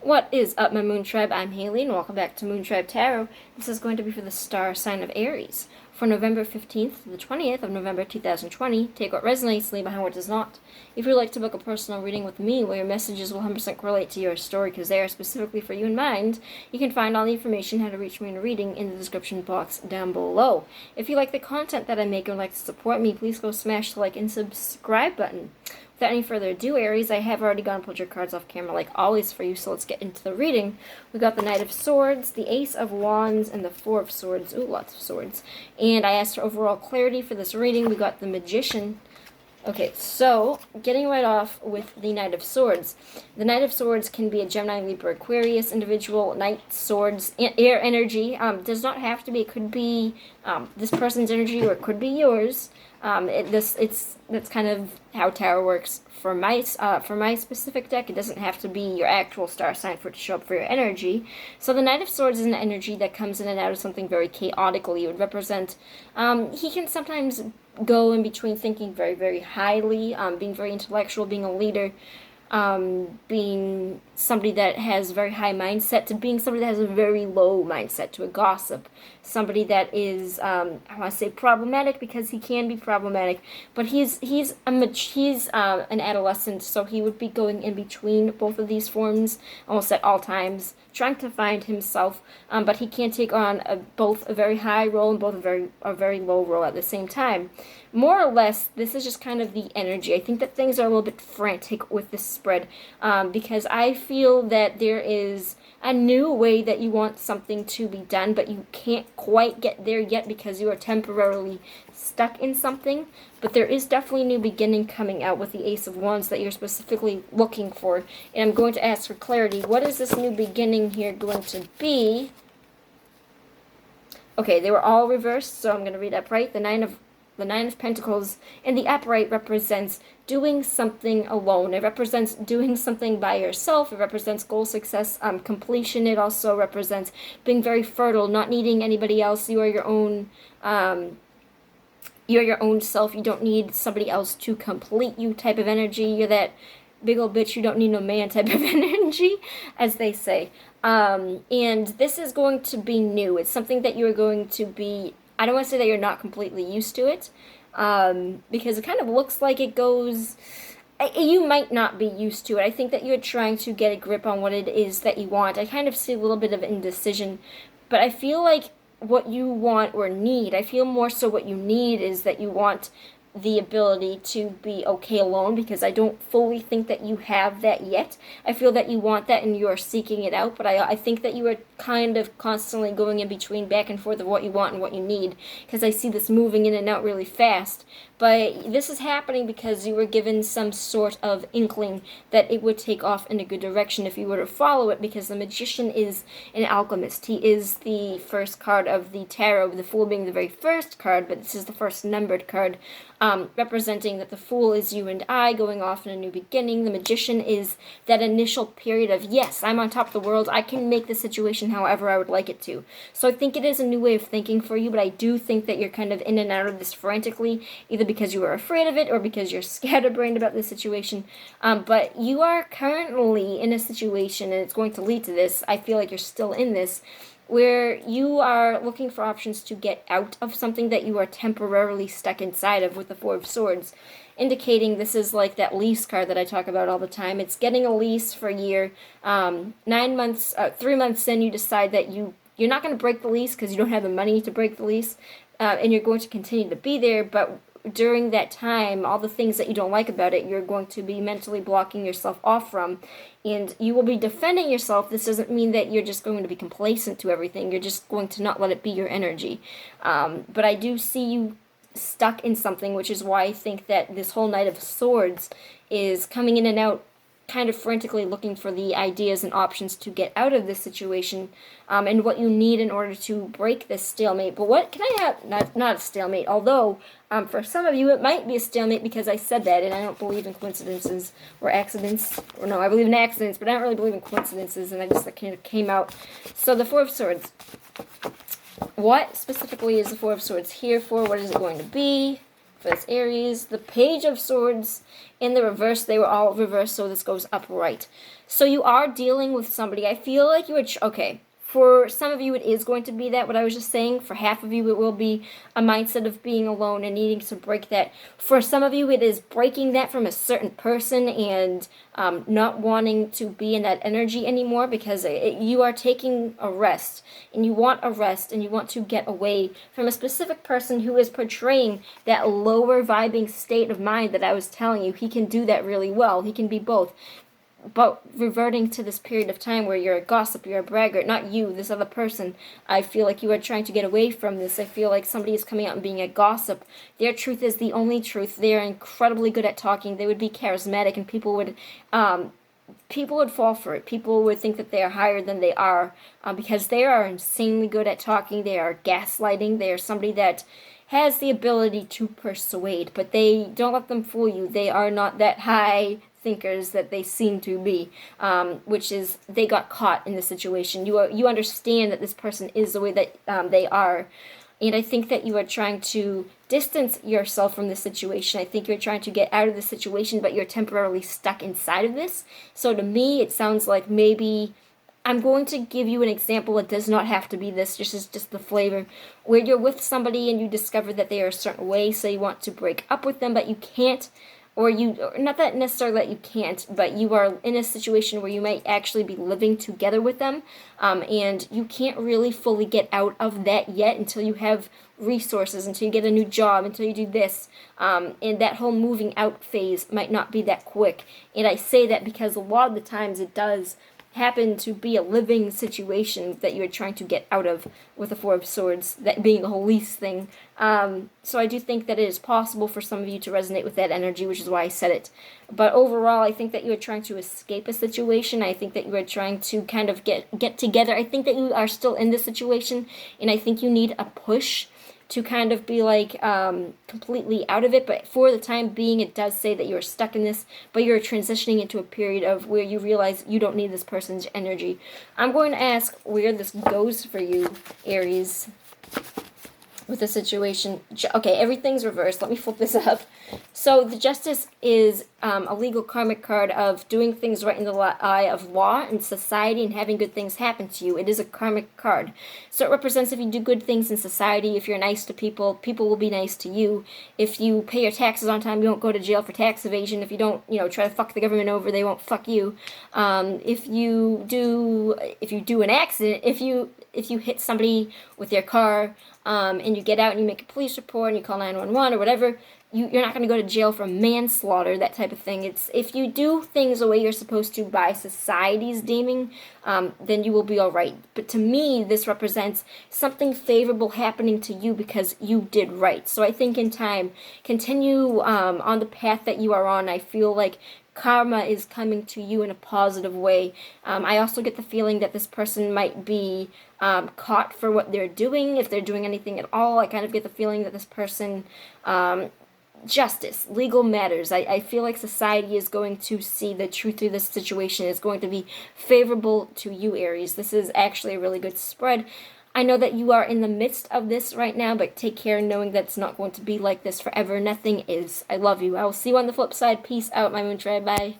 What is up, my Moon Tribe? I'm Haley, and welcome back to Moon Tribe Tarot. This is going to be for the star sign of Aries for November 15th to the 20th of November 2020. Take what resonates, leave behind what does not. If you'd like to book a personal reading with me, where your messages will 100% correlate to your story because they are specifically for you in mind, you can find all the information how to reach me in a reading in the description box down below. If you like the content that I make and would like to support me, please go smash the like and subscribe button. Without any further ado, Aries, I have already gone and pulled your cards off camera like always for you, so let's get into the reading. We got the Knight of Swords, the Ace of Wands, and the Four of Swords. Ooh, lots of swords. And I asked for overall clarity for this reading. We got the Magician. Okay, so getting right off with the Knight of Swords. The Knight of Swords can be a Gemini, Libra, Aquarius individual. Knight Swords, air energy. Does not have to be. It could be this person's energy, or it could be yours. That's kind of how tarot works for my specific deck. It doesn't have to be your actual star sign for it to show up for your energy. So the Knight of Swords is an energy that comes in and out of something very chaotically. It would represent, he can sometimes go in between thinking very, very highly, being very intellectual, being a leader, being somebody that has a very high mindset, to being somebody that has a very low mindset, to a gossip, somebody that is, I want to say problematic because he can be problematic, but he's an adolescent, so he would be going in between both of these forms almost at all times, trying to find himself, but he can take on both a very high role and both a very low role at the same time. More or less, this is just kind of the energy. I think that things are a little bit frantic with this spread, because I feel that there is a new way that you want something to be done, but you can't quite get there yet because you are temporarily stuck in something. But there is definitely a new beginning coming out with the Ace of Wands that you're specifically looking for. And I'm going to ask for clarity. What is this new beginning here going to be? Okay, they were all reversed, so I'm going to read upright. The Nine of Pentacles in the upright represents doing something alone. It represents doing something by yourself. It represents goal success, completion. It also represents being very fertile, not needing anybody else. You are your own. You're your own self. You don't need somebody else to complete you type of energy. You're that big old bitch, you don't need no man type of energy, as they say. And this is going to be new. It's something that you're going to be, I don't want to say that you're not completely used to it, because it kind of looks like it goes, you might not be used to it. I think that you're trying to get a grip on what it is that you want. I kind of see a little bit of indecision, but I feel like what you want or need, I feel more so what you need is that you want the ability to be okay alone, because I don't fully think that you have that yet. I feel that you want that and you are seeking it out, but I think that you are kind of constantly going in between, back and forth of what you want and what you need, because I see this moving in and out really fast. But this is happening because you were given some sort of inkling that it would take off in a good direction if you were to follow it, because the Magician is an alchemist. He is the first card of the tarot, the Fool being the very first card, but this is the first numbered card, representing that the Fool is you and I going off in a new beginning. The Magician is that initial period of, yes, I'm on top of the world. I can make the situation however I would like it to. So I think it is a new way of thinking for you, but I do think that you're kind of in and out of this frantically, either because you are afraid of it or because you're scatterbrained about the situation. But you are currently in a situation, and it's going to lead to this, I feel like you're still in this, where you are looking for options to get out of something that you are temporarily stuck inside of with the Four of Swords, indicating this is like that lease card that I talk about all the time. It's getting a lease for a year. 9 months, 3 months in, you decide that you're not going to break the lease because you don't have the money to break the lease, and you're going to continue to be there, but during that time, all the things that you don't like about it, you're going to be mentally blocking yourself off from, and you will be defending yourself. This doesn't mean that you're just going to be complacent to everything. You're just going to not let it be your energy. But I do see you stuck in something, which is why I think that this whole Knight of Swords is coming in and out, kind of frantically looking for the ideas and options to get out of this situation, and what you need in order to break this stalemate. But what can I have? Not a stalemate, although for some of you it might be a stalemate, because I said that, and I don't believe in coincidences or accidents. Or no, I believe in accidents, but I don't really believe in coincidences, and I just kind of came out. So the Four of Swords. What specifically is the Four of Swords here for? What is it going to be? for this Aries. The Page of Swords in the reverse. They were all reversed, so this goes upright. So you are dealing with somebody. I feel like you would... Okay. For some of you, it is going to be that, what I was just saying. For half of you, it will be a mindset of being alone and needing to break that. For some of you, it is breaking that from a certain person and not wanting to be in that energy anymore, because you are taking a rest, and you want a rest, and you want to get away from a specific person who is portraying that lower vibing state of mind that I was telling you. He can do that really well. He can be both. But reverting to this period of time where you're a gossip, you're a braggart, not you, this other person, I feel like you are trying to get away from this. I feel like somebody is coming out and being a gossip. Their truth is the only truth. They are incredibly good at talking. They would be charismatic, and people would fall for it. People would think that they are higher than they are, because they are insanely good at talking. They are gaslighting. They are somebody that has the ability to persuade, but don't let them fool you. They are not that high thinkers that they seem to be, which is they got caught in the situation. You understand that this person is the way that they are, and I think that you are trying to distance yourself from the situation. I think you're trying to get out of the situation, but you're temporarily stuck inside of this. So to me, it sounds like maybe... I'm going to give you an example. It does not have to be this, just the flavor, where you're with somebody and you discover that they are a certain way, so you want to break up with them, but you can't, or not that necessarily that you can't, but you are in a situation where you might actually be living together with them, and you can't really fully get out of that yet until you have resources, until you get a new job, until you do this, and that whole moving out phase might not be that quick. And I say that because a lot of the times it does happen to be a living situation that you're trying to get out of with the Four of Swords, that being the whole lease thing. So I do think that it is possible for some of you to resonate with that energy, which is why I said it. But overall, I think that you are trying to escape a situation. I think that you are trying to kind of get together. I think that you are still in this situation, and I think you need a push to kind of be like completely out of it. But for the time being, it does say that you're stuck in this, but you're transitioning into a period of where you realize you don't need this person's energy. I'm going to ask where this goes for you, Aries, with the situation. Okay, everything's reversed. Let me flip this up. So the Justice is a legal karmic card of doing things right in the eye of law and society and having good things happen to you. It is a karmic card. So it represents if you do good things in society, if you're nice to people, people will be nice to you. If you pay your taxes on time, you won't go to jail for tax evasion. If you don't, try to fuck the government over, they won't fuck you. If you do an accident, if you hit somebody with your car, and you get out and you make a police report and you call 911 or whatever, you're not going to go to jail for manslaughter, that type of thing. It's if you do things the way you're supposed to by society's deeming, then you will be all right. But to me, this represents something favorable happening to you because you did right. So I think in time, continue on the path that you are on. I feel like karma is coming to you in a positive way. I also get the feeling that this person might be caught for what they're doing, if they're doing anything at all. I kind of get the feeling that this person... justice, legal matters. I feel like society is going to see the truth through this situation. Is going to be favorable to you, Aries. This is actually a really good spread. I know that you are in the midst of this right now, but take care knowing that it's not going to be like this forever. Nothing is. I love you. I will see you on the flip side. Peace out, my moon tribe. Bye.